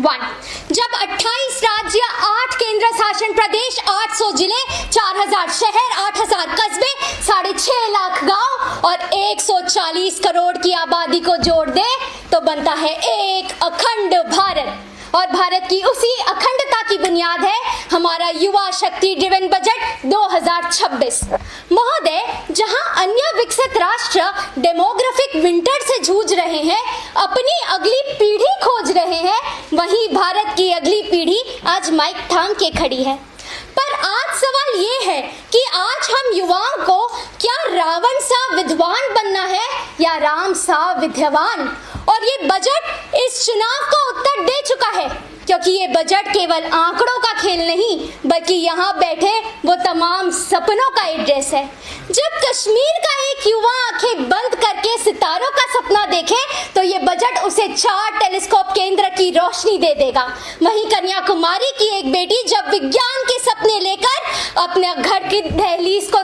1। जब 28 राज्य, 8 केंद्र शासन प्रदेश, 800 जिले, 4000 शहर, 8000 कस्बे, 6.5 लाख गांव और 140 करोड़ की आबादी को जोड़ दे तो बनता है एक अखंड भारत। और भारत की उसी अखंडता की बुनियाद है हमारा युवा शक्ति ड्रिवन बजट 2026। महोदय, जहां अन्य विकसित राष्ट्र डेमोग्राफिक विंटर से जूझ रहे हैं, अपनी अगली पीढ़ी खोज रहे हैं, वहीं भारत की अगली पीढ़ी आज माइक थाम के खड़ी है। पर आज सवाल ये है कि आज हम युवाओं को क्या रावण सा विद्वान बनना है या राम सा विद्यावान? और ये बजट इस चुनाव का उत्तर दे चुका है, क्योंकि ये बजट केवल आंकड़ों का खेल नहीं बल्कि यहाँ बैठे वो तमाम सपनों का एड्रेस है। जब कश्मीर का एक युवा आंखें बंद करके सितारों का सपना देखे तो ये बजट उसे 4 टेलीस्कोप केंद्र की रोशनी दे देगा। वहीं कन्याकुमारी की एक बेटी जब विज्ञान के सपने लेकर अपने घर की दहलीज को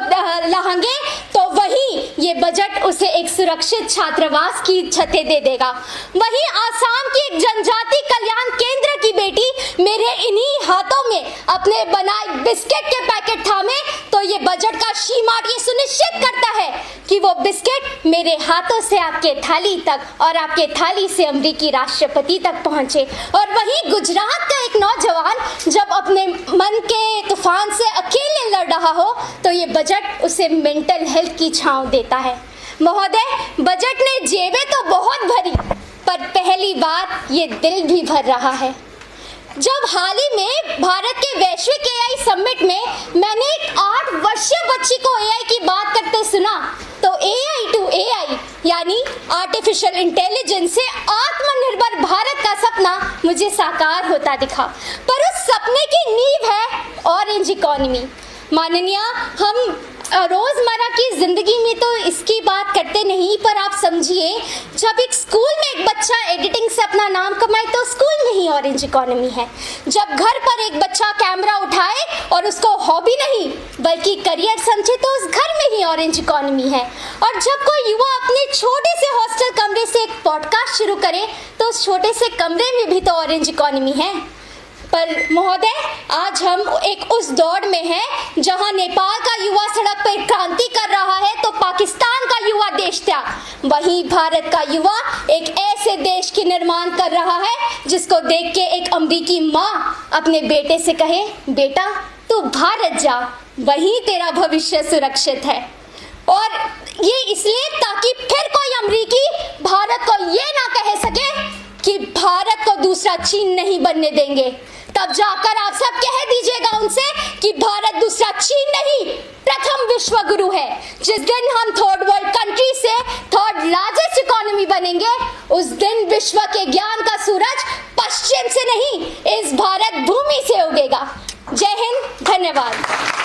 लांघे तो वहीं ये बजट उसे एक सुरक्षित छात्रावास की छतें दे देगा। वहीं आसाम की एक जनजाति कल्याण केंद्र की बेटी मेरे इन्हीं हाथों में अपने बनाए बिस्किट के पैकेट थामे तो ये बजट का शीमार्ट ये सुनिश्चित करता है कि वो बिस्किट मेरे हाथों से आपके थाली तक और आपके थाली से अमेरिकी राष्ट्रपति तक पहुंचे। और वहीं गुजरात का एक नौजवान जब अपने मन के तूफान से अकेले लड़ रहा हो तो ये बजट उसे मेंटल हेल्थ की छांव देता है। महोदय, बजट ने जेबें तो बहुत भरी पर पहली बार ये दिल भी भर रहा है। जब हाल ही में भारत के वैश्विक एआई समिट में मैंने एक 8 वर्षीय बच्ची को एआई की बात करते सुना तो एआई टू एआई यानी आर्टिफिशियल इंटेलिजेंस से आत्मनिर्भर भारत का सपना मुझे साकार होता दिखा। पर उस सपने की नींव है ऑरेंज इकोनॉमी। माननीय, हम रोजमर्रा की जिंदगी में तो इसकी बात करते नहीं, पर आप समझिए जब एक स्कूल में एक बच्चा एडिटिंग से अपना नाम कमाए तो स्कूल में ही ऑरेंज इकोनॉमी है। जब घर पर एक बच्चा कैमरा उठाए और उसको हॉबी नहीं बल्कि करियर समझे तो उस घर में ही ऑरेंज इकोनॉमी है। और जब कोई युवा अपने छोटे से हॉस्टल कमरे से एक पॉडकास्ट शुरू करे तो उस छोटे से कमरे में भी तो ऑरेंज इकोनॉमी है। पर महोदय, आज हम एक उस दौड़ में हैं जहां नेपाल का युवा सड़क पर क्रांति कर रहा है तो पाकिस्तान का युवा देश त्याग, वहीं भारत का युवा एक ऐसे देश की निर्माण कर रहा है जिसको देख के एक अमेरिकी माँ अपने बेटे से कहे, बेटा तू भारत जा, वहीं तेरा भविष्य सुरक्षित है। और ये इसलिए ताकि फिर कोई अमेरिकी भारत को ये ना कह सके कि भारत को दूसरा चीन नहीं बनने देंगे। तब जाकर आप सब कह दीजिएगा उनसे कि भारत दूसरा चीन नहीं, प्रथम विश्व गुरु है। जिस दिन हम थर्ड वर्ल्ड कंट्री से थर्ड लार्जेस्ट इकोनॉमी बनेंगे उस दिन विश्व के ज्ञान का सूरज पश्चिम से नहीं इस भारत भूमि से उगेगा। जय हिंद, धन्यवाद।